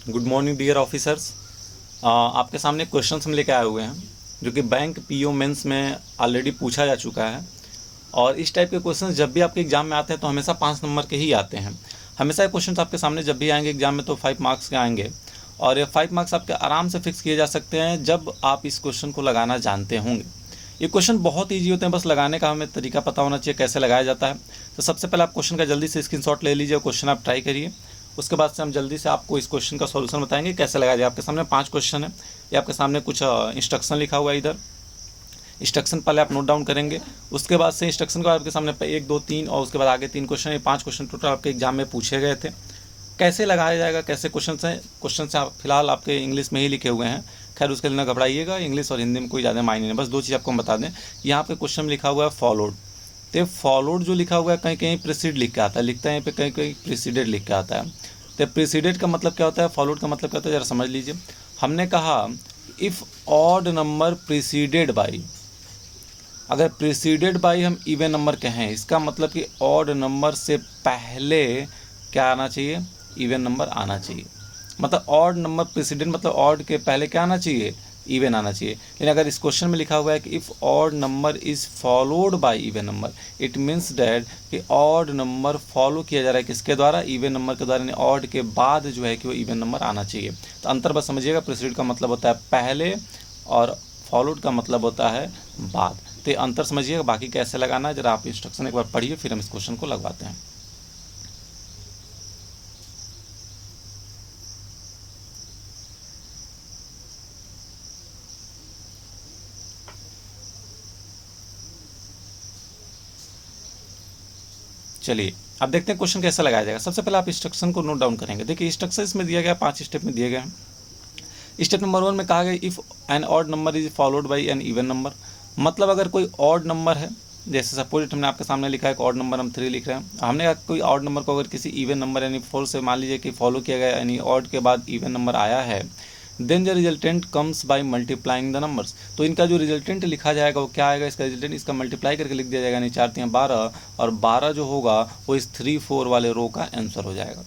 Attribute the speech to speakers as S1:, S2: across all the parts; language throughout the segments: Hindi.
S1: Good morning dear officers. आपके सामने क्वेश्चंस हम लेकर आए हुए हैं जो कि बैंक पीओ मेंस में ऑलरेडी पूछा जा चुका है। और इस टाइप के क्वेश्चंस जब भी आपके एग्जाम में आते हैं तो हमेशा 5 नंबर के ही आते हैं। हमेशा ये क्वेश्चंस आपके सामने जब भी आएंगे एग्जाम में तो 5 मार्क्स के आएंगे, और ये 5 मार्क्स आपके आराम से फिक्स किए जा सकते हैं जब आप इस क्वेश्चन को लगाना जानते होंगे। ये क्वेश्चन बहुत ईजी होते हैं, बस लगाने का हमें तरीका पता होना चाहिए कैसे लगाया जाता है। तो सबसे पहले आप क्वेश्चन का जल्दी से स्क्रीनशॉट ले लीजिए और क्वेश्चन आप ट्राई करिए। उसके बाद से हम जल्दी से आपको इस क्वेश्चन का सॉल्यूशन बताएंगे कैसे लगाया जाए। आपके सामने 5 क्वेश्चन है, ये आपके सामने कुछ इंस्ट्रक्शन लिखा हुआ है। इधर इंस्ट्रक्शन पहले आप नोट डाउन करेंगे, उसके बाद से इंस्ट्रक्शन को आपके सामने 1 2 3 और उसके बाद आगे 3 क्वेश्चन, ये 5 क्वेश्चन टोटल आपके एग्जाम में पूछे गए थे। कैसे लगाया जाएगा, कैसे क्वेश्चन हैं, क्वेश्चन से आप फिलहाल आपके इंग्लिश में ही लिखे हुए हैं। खैर उसके लिए ना घबराइएगा, इंग्लिश और हिंदी में कोई ज़्यादा मायने नहीं। बस 2 चीज़ आपको हम बता दें, यहाँ पे क्वेश्चन में लिखा हुआ है फॉलोड। तो फॉलोड जो लिखा हुआ है कहीं कहीं प्रीसीड लिख के आता है, लिखता है यहाँ पे कहीं कहीं प्रीसीडेड लिख के आता है। तो प्रीसीडेड का मतलब क्या होता है, फॉलोड का मतलब क्या होता है, ज़रा समझ लीजिए। हमने कहा if odd number preceded by, अगर प्रीसीडेड बाई हम इवन नंबर कहें, इसका मतलब कि ऑड नंबर से पहले क्या आना चाहिए, इवन नंबर आना चाहिए। मतलब ऑड नंबर प्रीसीडेड मतलब ऑड के पहले क्या आना चाहिए, इवन आना चाहिए। लेकिन अगर इस क्वेश्चन में लिखा हुआ है कि if odd number is followed by even number, it means that कि ऑड नंबर फॉलो किया जा रहा है किसके द्वारा, इवन नंबर के द्वारा, यानी ऑड के बाद जो है कि वो इवन नंबर आना चाहिए। तो अंतर बस समझिएगा, प्रीसीडेड का मतलब होता है पहले और फॉलोड का मतलब होता है बाद। तो ये अंतर समझिएगा। बाकी कैसे लगाना है जरा आप इंस्ट्रक्शन एक बार पढ़िए, फिर हम इस क्वेश्चन को लगवाते हैं। चलिए अब देखते हैं क्वेश्चन कैसे लगाया जाएगा। सबसे पहले आप इंस्ट्रक्शन को नोट डाउन करेंगे। देखिए इंस्ट्रक्शन इसमें दिया गया 5 स्टेप में दिए गए हैं। स्टेप नंबर 1 में कहा गया if an odd number is followed by an even number, मतलब अगर कोई ऑड नंबर है, जैसे सपोज हमने आपके सामने लिखा है एक ऑड नंबर हम 3 लिख रहे हैं, हमने कहा कोई ऑड नंबर को अगर किसी इवन नंबर यानी 4 से मान लीजिए कि फॉलो किया गया, यानी ऑड के बाद इवन नंबर आया है, then the resultant comes by multiplying the numbers. तो इनका जो रिजल्टेंट लिखा जाएगा वो क्या आएगा, इसका रिजल्टेंट इसका मल्टीप्लाई करके लिख दिया जाएगा, यानी 4 3 12, और 12 जो होगा वो इस 3 4 वाले रो का आंसर हो जाएगा।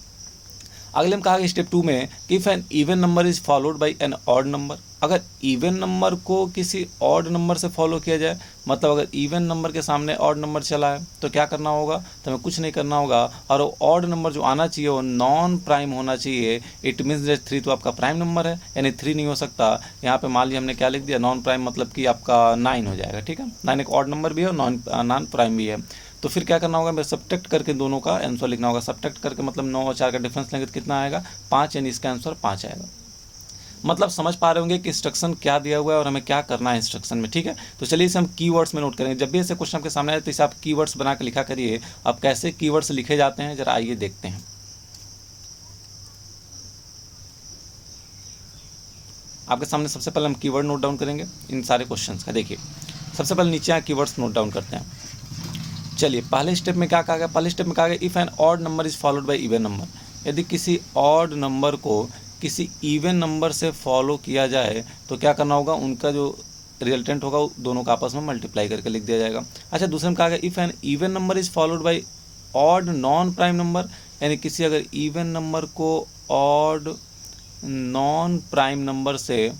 S1: अगले में कहा गया स्टेप 2 में कि if an even number is followed by an odd number, अगर इवन नंबर को किसी ऑड नंबर से फॉलो किया जाए, मतलब अगर इवन नंबर के सामने ऑड नंबर चला है तो क्या करना होगा, तो हमें कुछ नहीं करना होगा, और वो ऑड नंबर जो आना चाहिए वो नॉन प्राइम होना चाहिए। इट मीन्स दैट 3 तो आपका प्राइम नंबर है, यानी 3 नहीं हो सकता। यहाँ पे मान लीजिए हमने क्या लिख दिया, नॉन प्राइम मतलब कि आपका 9 हो जाएगा। ठीक है, 9 एक ऑड नंबर भी है और नॉन प्राइम भी है। तो फिर क्या करना होगा, मैं सब्ट्रैक्ट करके दोनों का आंसर लिखना होगा। सब्ट्रैक्ट करके मतलब 9 और 4 का डिफरेंस लेंगे तो कितना आएगा, 5, यानी इसका आंसर 5 आएगा। मतलब समझ पा रहे होंगे कि इंस्ट्रक्शन क्या दिया हुआ है और हमें क्या करना है इंस्ट्रक्शन में। ठीक है, तो चलिए इसे हम कीवर्ड्स में नोट करेंगे। जब भी ऐसे क्वेश्चन आपके सामने आए तो इसे आप कीवर्ड्स बना के लिखा करिए। अब कैसे कीवर्ड्स लिखे जाते हैं जरा आइए देखते हैं। आपके सामने सबसे पहले हम कीवर्ड नोट डाउन करेंगे इन सारे क्वेश्चंस का। देखिए सबसे पहले नीचे यहाँ कीवर्ड्स नोट डाउन करते हैं। चलिए पहले स्टेप में क्या कहा गया, पहले स्टेप में कहा गया if an odd number is followed by even number, यदि किसी ऑड नंबर को किसी इवन नंबर से फॉलो किया जाए तो क्या करना होगा, उनका जो रिजल्टेंट होगा वो दोनों का आपस में मल्टीप्लाई करके लिख दिया जाएगा। अच्छा दूसरे में कहा गया if an even number is followed by odd non prime number, यानी किसी अगर इवन नंबर को ऑड नॉन प्राइम नंबर से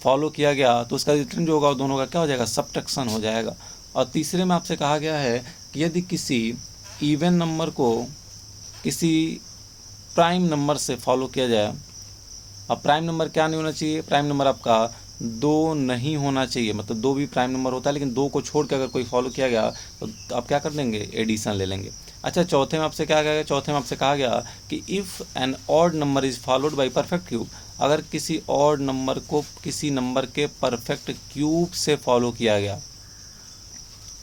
S1: फॉलो किया गया तो उसका रिजल्टेंट जो होगा वो दोनों का क्या हो जाएगा, सब्ट्रैक्शन हो जाएगा। और तीसरे में आपसे कहा गया है कि यदि किसी इवन नंबर को किसी प्राइम नंबर से फॉलो किया जाए, अब प्राइम नंबर क्या नहीं होना चाहिए, प्राइम नंबर आपका 2 नहीं होना चाहिए, मतलब 2 भी प्राइम नंबर होता है, लेकिन 2 को छोड़ के अगर कोई फॉलो किया गया तो आप क्या कर देंगे, एडिशन ले लेंगे। अच्छा चौथे में आपसे क्या कहा गया, चौथे में आपसे कहा गया कि if an odd number is followed by perfect cube, अगर किसी ऑड नंबर को किसी नंबर के परफेक्ट क्यूब से फॉलो किया गया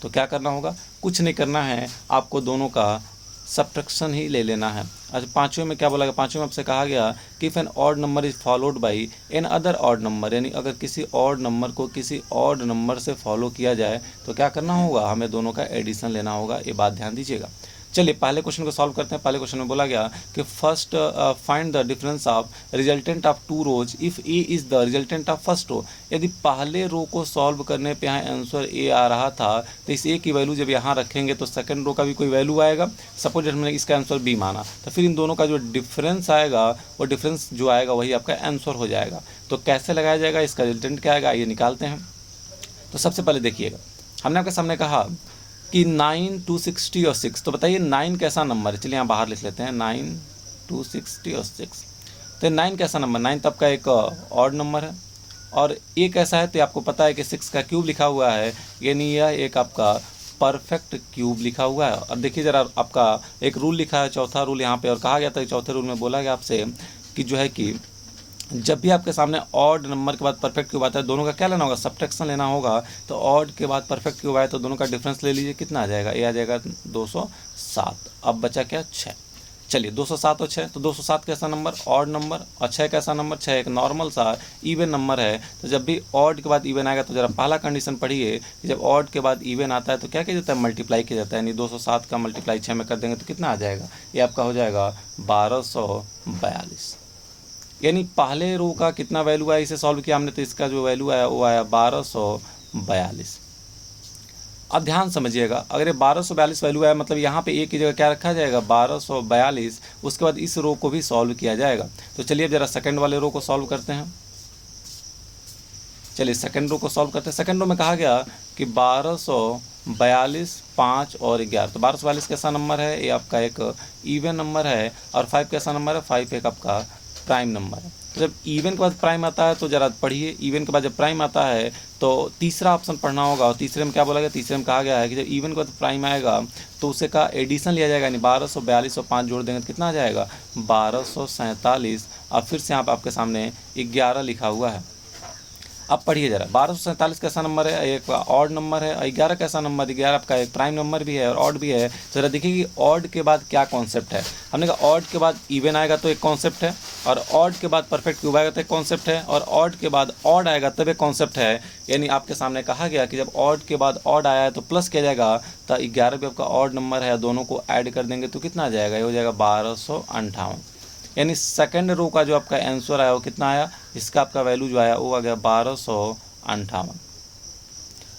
S1: तो क्या करना होगा, कुछ नहीं करना है, आपको दोनों का सब्ट्रैक्शन ही ले लेना है। अच्छा पाँचवें में क्या बोला गया, पाँचवें में आपसे कहा गया कि if an odd number is followed by an other odd number, यानी अगर किसी ऑड नंबर को किसी ऑड नंबर से फॉलो किया जाए तो क्या करना होगा, हमें दोनों का एडिशन लेना होगा। ये बात ध्यान दीजिएगा। चलिए पहले क्वेश्चन को सॉल्व करते हैं। पहले क्वेश्चन में बोला गया कि first find the difference of resultant of two rows if A is the resultant of first row. यदि पहले रो को सॉल्व करने पे यहाँ आंसर ए आ रहा था तो इस ए की वैल्यू जब यहाँ रखेंगे तो सेकंड रो का भी कोई वैल्यू आएगा। सपोज हमने इसका आंसर बी माना तो फिर इन दोनों का जो डिफरेंस आएगा वो डिफरेंस जो आएगा वही आपका आंसर हो जाएगा। तो कैसे लगाया जाएगा, इसका रिजल्टेंट क्या आएगा, ये निकालते हैं। तो सबसे पहले देखिएगा, हमने आपके सामने कहा कि 9, 260 और 6, तो बताइए 9 कैसा नंबर है। चलिए यहाँ बाहर लिख लेते हैं 9, 260 और 6। तो 9 कैसा नंबर, 9 तो आपका एक ऑड नंबर है और ये कैसा है तो आपको पता है कि 6 का क्यूब लिखा हुआ है, यानी यह एक आपका परफेक्ट क्यूब लिखा हुआ है। अब देखिए ज़रा, आपका एक रूल लिखा है, चौथा रूल यहाँ पे, और कहा गया था कि चौथे रूल में बोला गया आपसे कि जो है कि जब भी आपके सामने ऑड नंबर के बाद परफेक्ट क्यूब आता है, दोनों का क्या लेना होगा, सब्ट्रैक्शन लेना होगा। तो ऑड के बाद परफेक्ट क्यूब आए तो दोनों का डिफरेंस ले लीजिए, कितना आ जाएगा, ये आ जाएगा 207। अब बचा क्या, 6। चलिए 207 और 6, तो 207 कैसा नंबर, ऑड नंबर, और 6 कैसा नंबर, 6 एक नॉर्मल सा इवन नंबर है। तो जब भी ऑड के बाद इवन आएगा तो जरा पहला कंडीशन पढ़िए कि जब ऑड के बाद इवन आता है तो क्या किया जाता है, मल्टीप्लाई किया जाता है। यानी 207 का मल्टीप्लाई 6 में कर देंगे तो कितना आ जाएगा, ये आपका हो जाएगा 1242। यानी पहले रो का कितना वैल्यू आया, इसे सॉल्व किया हमने तो इसका जो वैल्यू आया वो आया 1242। अब ध्यान समझिएगा, अगर ये 1242 वैल्यू आया मतलब यहाँ पे ए की जगह क्या रखा जाएगा, 1242। उसके बाद इस रो को भी सॉल्व किया जाएगा। तो चलिए अब जरा सेकंड वाले रो को सॉल्व करते हैं। चलिए सेकंड रो को सॉल्व करते हैं। सेकंड रो में कहा गया कि 1242, 5 और 11। तो 1242 कैसा नंबर है, ये आपका एक इवन नंबर है। और 5 कैसा नंबर है, 5 एक आपका प्राइम नंबर है। तो जब इवन के बाद प्राइम आता है तो जरा पढ़िए, इवन के बाद जब प्राइम आता है तो तीसरा ऑप्शन पढ़ना होगा। और तीसरे में क्या बोला गया, तीसरे में कहा गया है कि जब इवन के बाद प्राइम आएगा तो उसे का एडिशन लिया जाएगा, यानी 1242 और 5 जोड़ देंगे तो कितना आ जाएगा, 1247। और फिर से यहाँ पर आपके सामने 11 लिखा हुआ है। अब पढ़िए जरा, 1247 कैसा नंबर है, एक ऑड नंबर है। और 11 कैसा नंबर, 11 आपका एक प्राइम नंबर भी है और ऑड भी है। तो जरा देखिए कि ऑड के बाद क्या कॉन्सेप्ट है। हमने कहा ऑड के बाद इवन आएगा तो एक कॉन्सेप्ट है, और ऑड के बाद परफेक्ट क्यूब आएगा तो एक कॉन्सेप्ट है, और ऑड के बाद ऑड आएगा तब एक कॉन्सेप्ट है। यानी आपके सामने कहा गया कि जब ऑड के बाद ऑड आया है तो प्लस किया जाएगा। तो 11 भी आपका ऑड नंबर है, दोनों को ऐड कर देंगे तो कितना आ जाएगा, ये हो जाएगा 1258। यानी सेकंड रो का जो आपका आंसर आया वो कितना आया, इसका आपका वैल्यू जो आया वो आ गया 1258।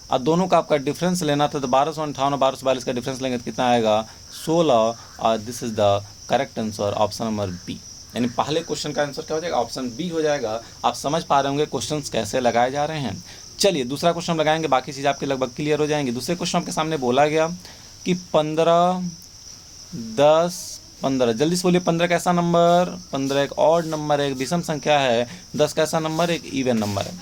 S1: अब दोनों का आपका डिफरेंस लेना था तो 1258 और 1242 का डिफरेंस लेंगे तो कितना आएगा, 16। और this is the correct answer, option number B. यानी पहले क्वेश्चन का आंसर क्या हो जाएगा, ऑप्शन बी हो जाएगा। आप समझ पा रहे होंगे क्वेश्चन कैसे लगाए जा रहे हैं। चलिए दूसरा क्वेश्चन लगाएंगे, बाकी चीज़ आपके लगभग क्लियर हो जाएंगी। दूसरे क्वेश्चन आपके सामने बोला गया कि 15, 10, 15, जल्दी से बोलिए 15 कैसा नंबर, 15 एक ऑड नंबर है, एक विषम संख्या है। 10 कैसा नंबर, एक इवन नंबर है।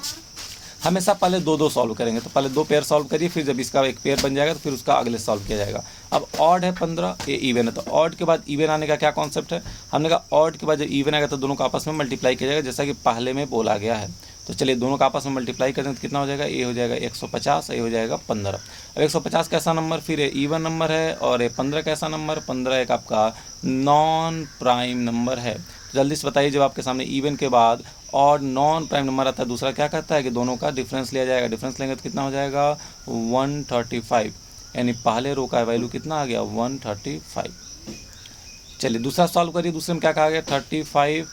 S1: हमेशा पहले 2-2 सॉल्व करेंगे, तो पहले 2 पेयर सॉल्व करिए, फिर जब इसका एक पेयर बन जाएगा तो फिर उसका अगले सॉल्व किया जाएगा। अब ऑड है 15, ये इवन है, तो ऑड के बाद इवन आने का क्या कॉन्सेप्ट है, हमने कहा ऑड के बाद जब इवन आएगा तो दोनों का आपस में मल्टीप्लाई किया जाएगा, जैसा कि पहले में बोला गया है। तो चलिए दोनों का आपस में मल्टीप्लाई करें तो कितना हो जाएगा, ये हो जाएगा 150, ये हो जाएगा 15। अब 150 कैसा नंबर, फिर ये इवन नंबर है, और ये 15 कैसा नंबर, 15 एक आपका नॉन प्राइम नंबर है। जल्दी से बताइए, जब आपके सामने इवन के बाद और नॉन प्राइम नंबर आता है, दूसरा क्या कहता है कि दोनों का डिफरेंस लिया जाएगा। डिफरेंस लेंगे तो कितना हो जाएगा, 135। यानी पहले रो का वैल्यू कितना आ गया, 135। चलिए दूसरा सॉल्व करिए। दूसरे में क्या कहा गया, 35,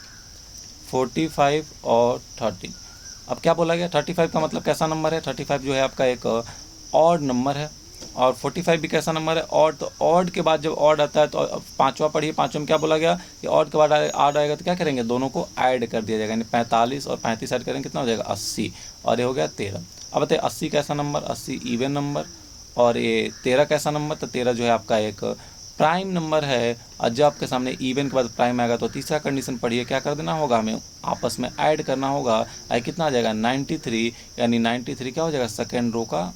S1: 45 और 13। अब क्या बोला गया, 35 का मतलब कैसा नंबर है, 35 जो है आपका एक ऑड नंबर है, और 45 भी कैसा नंबर है, ऑड। तो ऑड के बाद जब ऑड आता है तो पांचवा पढ़िए, पांचवा में क्या बोला गया कि ऑड के बाद ऑड आएगा तो क्या करेंगे, दोनों को ऐड कर दिया जाएगा। यानी 45 और 35 ऐड करेंगे कितना हो जाएगा, 80, और ये हो गया 13। अब बताइए 80 कैसा नंबर, 80 इवन नंबर, और ये 13 कैसा नंबर, तो 13 जो है आपका एक प्राइम नंबर है। और जब आपके सामने इवन के बाद प्राइम आएगा तो तीसरा कंडीशन पढ़िए, क्या कर देना होगा, हमें आपस में ऐड करना होगा। आई कितना आ जाएगा, 93। यानी 93 क्या हो जाएगा, सेकेंड रो का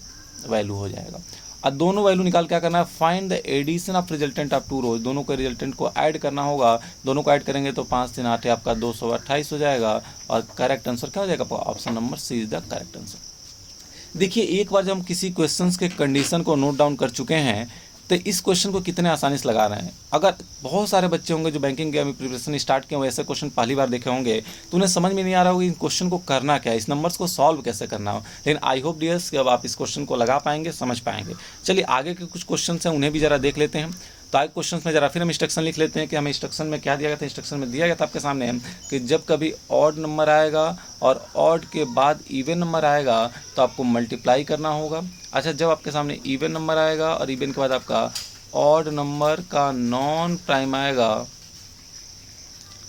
S1: वैल्यू हो जाएगा। अब दोनों वैल्यू निकाल क्या करना है, find the addition of resultant of two rows. दोनों के रिजल्टेंट को ऐड करना होगा। दोनों को ऐड करेंगे तो 5 3 8 आपका 228 हो जाएगा, और करेक्ट आंसर क्या हो जाएगा, option number C is the correct answer. देखिए एक बार जब हम किसी क्वेश्चन के कंडीशन को नोट डाउन कर चुके हैं तो इस क्वेश्चन को कितने आसानी से लगा रहे हैं। अगर बहुत सारे बच्चे होंगे जो बैंकिंग के प्रिपरेशन स्टार्ट किए हुए, ऐसे क्वेश्चन पहली बार देखे होंगे तो उन्हें समझ में नहीं आ रहा होगा इन क्वेश्चन को करना क्या है, इस नंबर्स को सॉल्व कैसे करना हो। लेकिन आई होप डियर्स कि अब आप इस क्वेश्चन को लगा पाएंगे, समझ पाएंगे। चलिए आगे के कुछ क्वेश्चन हैं उन्हें भी ज़रा देख लेते हैं। तो आगे क्वेश्चन में जरा फिर हम इंस्ट्रक्शन लिख लेते हैं कि हमें इंस्ट्रक्शन में क्या दिया गया था। इंस्ट्रक्शन में दिया गया था आपके सामने कि जब कभी ऑड नंबर आएगा और ऑड के बाद इवन नंबर आएगा तो आपको मल्टीप्लाई करना होगा। अच्छा, जब आपके सामने इवन नंबर आएगा और इवन के बाद आपका ऑड नंबर का नॉन प्राइम आएगा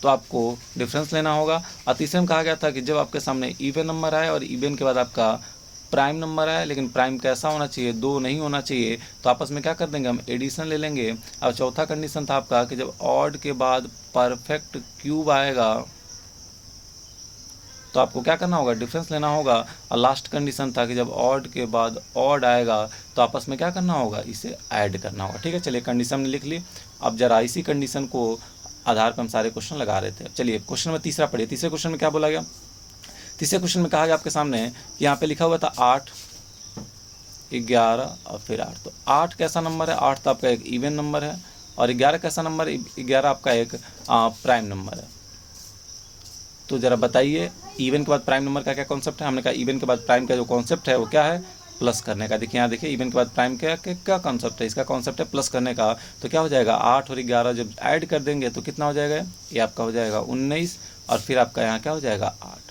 S1: तो आपको डिफरेंस लेना होगा। और तीसरे में कहा गया था कि जब आपके सामने इवन नंबर आए और इवन के बाद आपका प्राइम नंबर आए, लेकिन प्राइम कैसा होना चाहिए, 2 नहीं होना चाहिए, तो आपस में क्या कर देंगे, हम एडिशन ले लेंगे। अब चौथा कंडीशन था आपका कि जब ऑड के बाद परफेक्ट क्यूब आएगा तो आपको क्या करना होगा, डिफरेंस लेना होगा। और लास्ट कंडीशन था कि जब ऑड के बाद ऑड आएगा तो आपस में क्या करना होगा, इसे ऐड करना होगा। ठीक है, चलिए कंडीशन लिख ली। अब जरा इसी कंडीशन को आधार पर हम सारे क्वेश्चन लगा रहे थे। चलिए क्वेश्चन में तीसरा पढ़िए। तीसरे क्वेश्चन में क्या बोला गया, तीसरे क्वेश्चन में कहा गया आपके सामने कि यहाँ पे लिखा हुआ था 8, 11 और फिर 8। तो 8 कैसा नंबर है, 8 तो आपका एक इवन नंबर है, और 11 कैसा नंबर है, 11 आपका एक प्राइम नंबर है। तो ज़रा बताइए इवन के बाद प्राइम नंबर का क्या कॉन्सेप्ट है। हमने कहा इवन के बाद प्राइम का जो कॉन्सेप्ट है वो क्या है, प्लस करने का। देखिए यहाँ देखिए इवन के बाद प्राइम का क्या कॉन्सेप्ट है, इसका कॉन्सेप्ट है प्लस करने का। तो क्या हो जाएगा, 8 और 11 जब ऐड कर देंगे तो कितना हो जाएगा, ये आपका हो जाएगा 19, और फिर आपका यहाँ क्या हो जाएगा 8।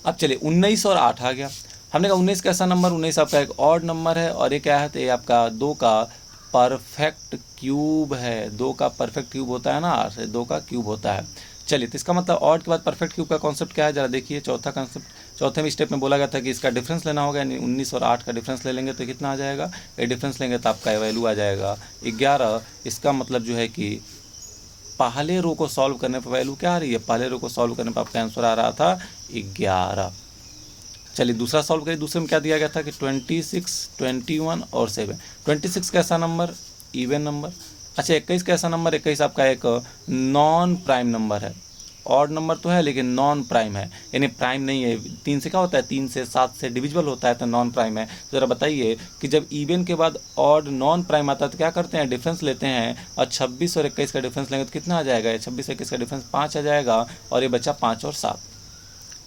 S1: अब चलिए 19 और 8 आ गया। हमने कहा 19 कैसा नंबर, 19 आपका एक ऑड नंबर है, और ये क्या है, तो ये आपका 2 का परफेक्ट क्यूब है। 2 का परफेक्ट क्यूब होता है ना, 8 से 2 का क्यूब होता है। चलिए, तो इसका मतलब ऑड के बाद परफेक्ट क्यूब का कॉन्सेप्ट क्या है, जरा देखिए। चौथा कॉन्सेप्ट, चौथे में स्टेप में बोला गया था कि इसका डिफरेंस लेना होगा, यानी 19 और 8 का डिफरेंस ले लेंगे तो कितना आ जाएगा, ये डिफरेंस लेंगे तो आपका वैल्यू आ जाएगा 11। इसका मतलब जो है कि पहले रो को सॉल्व करने पर वैल्यू क्या आ रही है, पहले रो को सॉल्व करने पर आपका आंसर आ रहा था 11। चलिए दूसरा सॉल्व करिए। दूसरे में क्या दिया गया था कि 26, 21 और 7। 26 कैसा नंबर, इवन नंबर। अच्छा 21 कैसा नंबर, 21 आपका एक नॉन प्राइम नंबर है। ऑड नंबर तो है लेकिन नॉन प्राइम है, यानी प्राइम नहीं है। 3 से क्या होता है, 3 से 7 से डिविजिबल होता है, तो नॉन प्राइम है। तो ज़रा बताइए कि जब इवन के बाद ऑड नॉन प्राइम आता है तो क्या करते हैं, डिफरेंस लेते हैं, और 26 और 21 का डिफरेंस लेंगे तो कितना आ जाएगा, 26 और 21 का डिफरेंस 5 आ जाएगा, और ये बचा 5 और 7।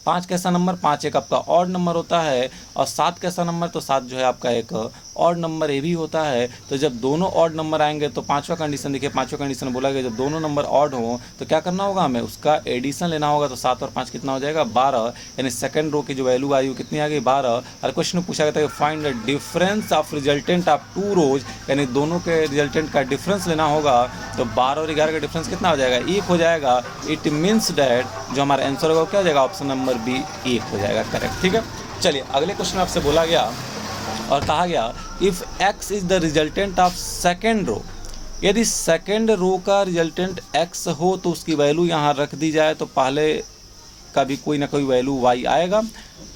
S1: 5 कैसा नंबर, 5 एक आपका ऑड नंबर होता है, और 7 कैसा नंबर, तो 7 जो है आपका एक ऑड नंबर ये भी होता है। तो जब दोनों ऑड नंबर आएंगे तो पांचवा कंडीशन देखिए, पांचवा कंडीशन बोला गया जब दोनों नंबर ऑड हो तो क्या करना होगा, हमें उसका एडिशन लेना होगा। तो 7 और 5 कितना हो जाएगा, 12, यानी सेकंड रो की जो वैल्यू आई वो कितनी आ गई, 12। और क्वेश्चन में पूछा गया था कि find the difference of resultant of 2 रोज, यानी दोनों के रिजल्टेंट का डिफरेंस लेना होगा। तो 12 और 11 का डिफरेंस कितना हो जाएगा, 1 हो जाएगा। इट मीन्स डैट जो हमारा आंसर होगा क्या हो जाएगा, ऑप्शन नंबर बी 1 हो जाएगा, करेक्ट। ठीक है, चलिए अगले क्वेश्चन में आपसे बोला गया और कहा गया if x is the resultant of second row, यदि सेकेंड रो का रिजल्टेंट x हो तो उसकी वैल्यू यहाँ रख दी जाए तो पहले का भी कोई ना कोई वैल्यू y आएगा।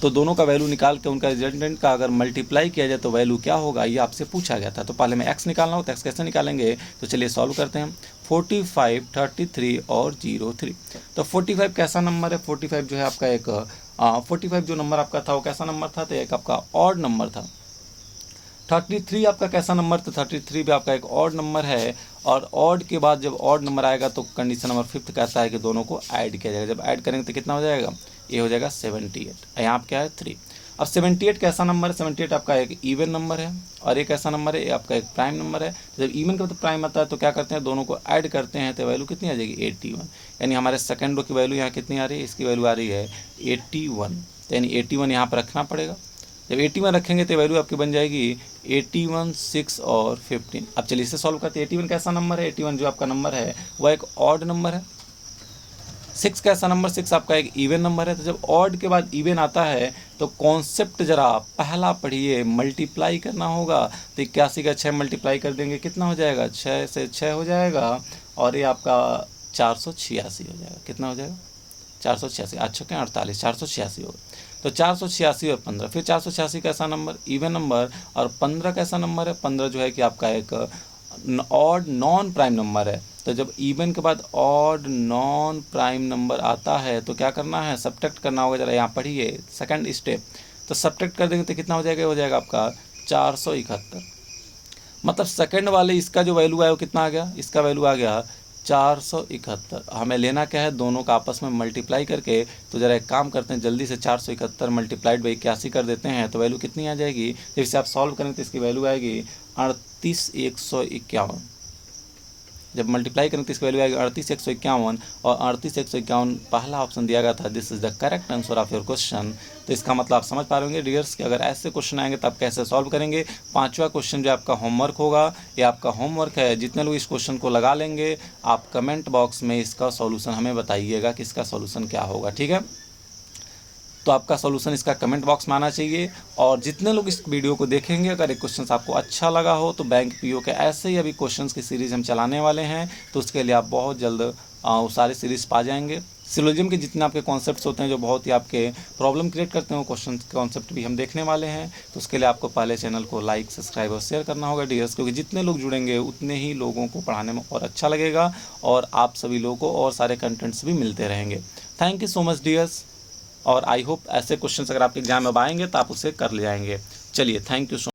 S1: तो दोनों का वैल्यू निकाल के उनका रिजल्टेंट का अगर मल्टीप्लाई किया जाए तो वैल्यू क्या होगा, ये आपसे पूछा गया था। तो पहले में x निकालना हो तो x कैसे निकालेंगे, तो चलिए सॉल्व करते हैं। 45, 33 और 03। तो 45 कैसा नंबर है, 45 जो है आपका एक 45 जो नंबर आपका था वो कैसा नंबर था, तो एक आपका ऑड नंबर था। 33 आपका कैसा नंबर, तो 33 भी आपका एक ऑड नंबर है, और ऑड के बाद जब ऑड नंबर आएगा तो कंडीशन नंबर 5 कहता है कि दोनों को ऐड किया जाएगा। जब ऐड करेंगे तो कितना हो जाएगा, ये हो जाएगा 78। यहाँ आप क्या है 3। अब 78 कैसा नंबर है, 78 आपका एक इवन नंबर है, और एक ऐसा नंबर है ये आपका एक प्राइम नंबर है। जब इवन का मतलब प्राइम आता है तो क्या करते हैं, दोनों को ऐड करते हैं तो वैल्यू कितनी आ जाएगी 81, यानी हमारे सेकंड रो की वैल्यू यहाँ कितनी आ रही है, इसकी वैल्यू आ रही है 81। तो यानी 81 यहाँ पर रखना पड़ेगा। जब 81 रखेंगे तो वैल्यू आपकी बन जाएगी 81, 6 और 15। अब चलिए इसे सॉल्व करते हैं। 81 कैसा नंबर है, 81 जो आपका नंबर है वह एक ऑड नंबर है। 6 कैसा नंबर, 6 आपका एक इवन नंबर है। तो जब ऑड के बाद इवन आता है तो कॉन्सेप्ट जरा पहला पढ़िए, मल्टीप्लाई करना होगा। तो 81 का 6 मल्टीप्लाई कर देंगे कितना हो जाएगा, 6 से 6 हो जाएगा, और ये आपका 486 हो जाएगा। कितना हो जाएगा 486, 8 के 48, 486 होगा। तो 486 और 15, फिर 486 कैसा नंबर, इवन नंबर, और 15 कैसा नंबर है, 15 जो है कि आपका एक ऑड नॉन प्राइम नंबर है। तो जब इवन के बाद ऑड नॉन प्राइम नंबर आता है तो क्या करना है, सब्ट्रैक्ट करना होगा। जरा यहाँ पढ़िए सेकंड स्टेप। तो सब्ट्रैक्ट कर देंगे तो कितना हो जाएगा, हो जाएगा आपका 471। मतलब सेकंड वाले इसका जो वैल्यू है वो कितना आ गया, इसका वैल्यू आ गया 471। हमें लेना क्या है, दोनों का आपस में मल्टीप्लाई करके। तो जरा एक काम करते हैं जल्दी से, 471 मल्टीप्लाइड बाई 81 कर देते हैं तो वैल्यू कितनी आ जाएगी। जब इसे आप सॉल्व करें तो इसकी वैल्यू आएगी 38,151। जब मल्टीप्लाई करेंगे तो इसकी वैल्यू आएगी 38,151 और 38,151 पहला ऑप्शन दिया गया था, this is the correct answer of your question. तो इसका मतलब आप समझ पा रहे होंगे डियर्स कि अगर ऐसे क्वेश्चन आएंगे तो आप कैसे सॉल्व करेंगे। पांचवा क्वेश्चन जो आपका होमवर्क होगा, ये आपका होमवर्क है, जितने लोग इस क्वेश्चन को लगा लेंगे आप कमेंट बॉक्स में इसका सॉल्यूशन हमें बताइएगा कि इसका सॉल्यूशन क्या होगा, ठीक है। तो आपका सॉल्यूशन इसका कमेंट बॉक्स में आना चाहिए। और जितने लोग इस वीडियो को देखेंगे, अगर एक क्वेश्चन आपको अच्छा लगा हो तो बैंक पीओ के ऐसे ही अभी क्वेश्चंस की सीरीज़ हम चलाने वाले हैं, तो उसके लिए आप बहुत जल्द वो सारी सीरीज़ पा जाएंगे। सिलोजियम के जितने आपके कॉन्सेप्ट्स होते हैं जो बहुत ही आपके प्रॉब्लम क्रिएट करते हैं, वो क्वेश्चन कॉन्सेप्ट भी हम देखने वाले हैं। तो उसके लिए आपको पहले चैनल को लाइक, सब्सक्राइब और शेयर करना होगा डियर्स, क्योंकि जितने लोग जुड़ेंगे उतने ही लोगों को पढ़ाने में और अच्छा लगेगा और आप सभी लोगों को और सारे कंटेंट्स भी मिलते रहेंगे। Thank you so much dears, और आई होप ऐसे क्वेश्चंस अगर आपके एग्जाम में आएंगे तो आप उसे कर ले जाएंगे। चलिए, थैंक यू सो